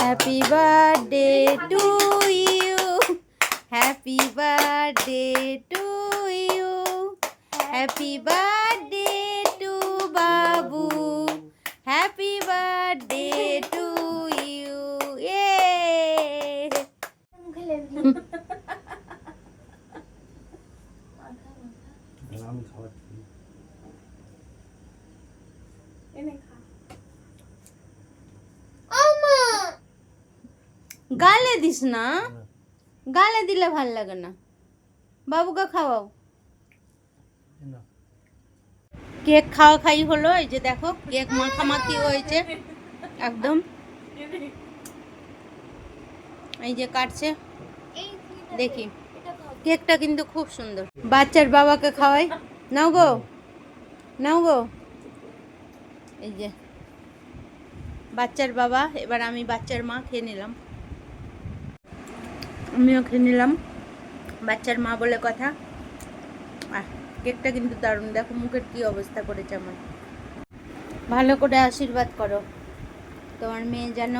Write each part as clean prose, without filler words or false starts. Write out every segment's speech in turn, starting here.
Happy birthday to you, happy birthday to you, happy birthday to Babu, happy birthday to you. এ গালে দিস না, গালে দিলে ভাল লাগে না। বাবুকে খাওয়াও। কেক খাওয়া খাই হলো। এই যে দেখো কেক মাখামাখি হয়েছে একদম। এই যে কাটছে, দেখি কেকটা কিন্তু খুব সুন্দর। বাচ্চার বাবাকে খাওয়াই। নাও গো, নাও গো। এই যে বাচ্চার বাবা, এবার আমি বাচ্চার মা খেয়ে নিলাম। আমিও খেয়ে নিলাম, বাচ্চার মা বলে কথা। কেকটা কিন্তু দারুণ। দেখো মুখের কি অবস্থা করেছে আমার। ভালো করে আশীর্বাদ করো, তোমার মেয়ে যেন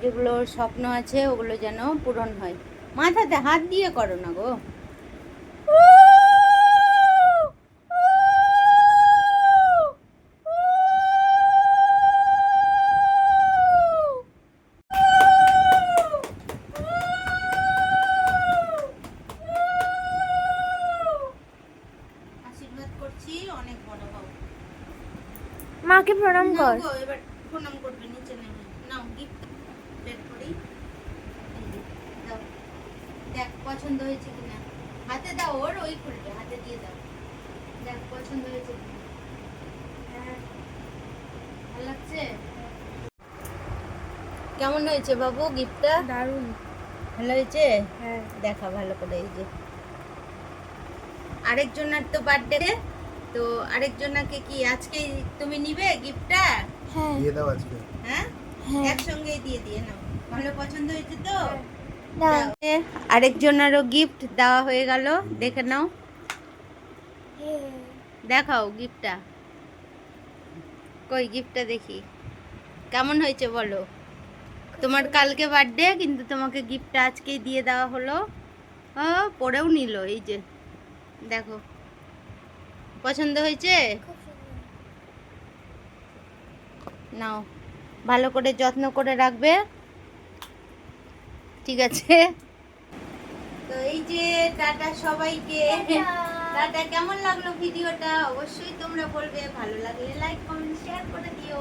যেগুলো স্বপ্ন আছে ওগুলো যেন পূরণ হয়। মাথাতে হাত দিয়ে করো না গো। আশীর্বাদ করছি, অনেক বড় হও। মাকে প্রণাম কর। এবার প্রণাম করবে, নিচে নেমে নাও। গিফট বের করি, দাও। দেখ পছন্দ হয়েছে কিনা, হাতে দাও। ওর ওই খুলবে, হাতে দিয়ে দাও। দেখ পছন্দ হয়েছে কিনা। হ্যাঁ, ভালো লাগছে। কেমন হয়েছে বাবু গিফটটা? দারুণ। ভালো হয়েছে? হ্যাঁ। দেখা ভালো করে। এই যে আরেকজনের তো বার্থডে, তো আরেকজনকে কি আজকে তুমি নিবে গিফটটা? হ্যাঁ দিয়ে দাও আজকে। হ্যাঁ, হ্যাঁ। একসঙ্গেই দিয়ে দিয়ে নাও। ভালো পছন্দ হয়েছে তো? দাও। আরেকজনেরও গিফট দেওয়া হয়ে গেল, দেখে নাও। হ্যাঁ। দেখাও গিফটটা, কই গিফটটা দেখি কেমন হয়েছে বলো। তোমার কালকে বার্থডে, কিন্তু তোমাকে গিফটটা আজকেই দিয়ে দেওয়া হলো। ও পরেও নিল। এই যে দেখো, পছন্দ হয়েছে? নাও, ভালো করে যত্ন করে রাখবে, ঠিক আছে? তো এই যে টাটা সবাইকে। টাটা। কেমন লাগলো ভিডিওটা অবশ্যই তোমরা বলবে, ভালো লাগলে লাইক কমেন্ট শেয়ার করে দিও।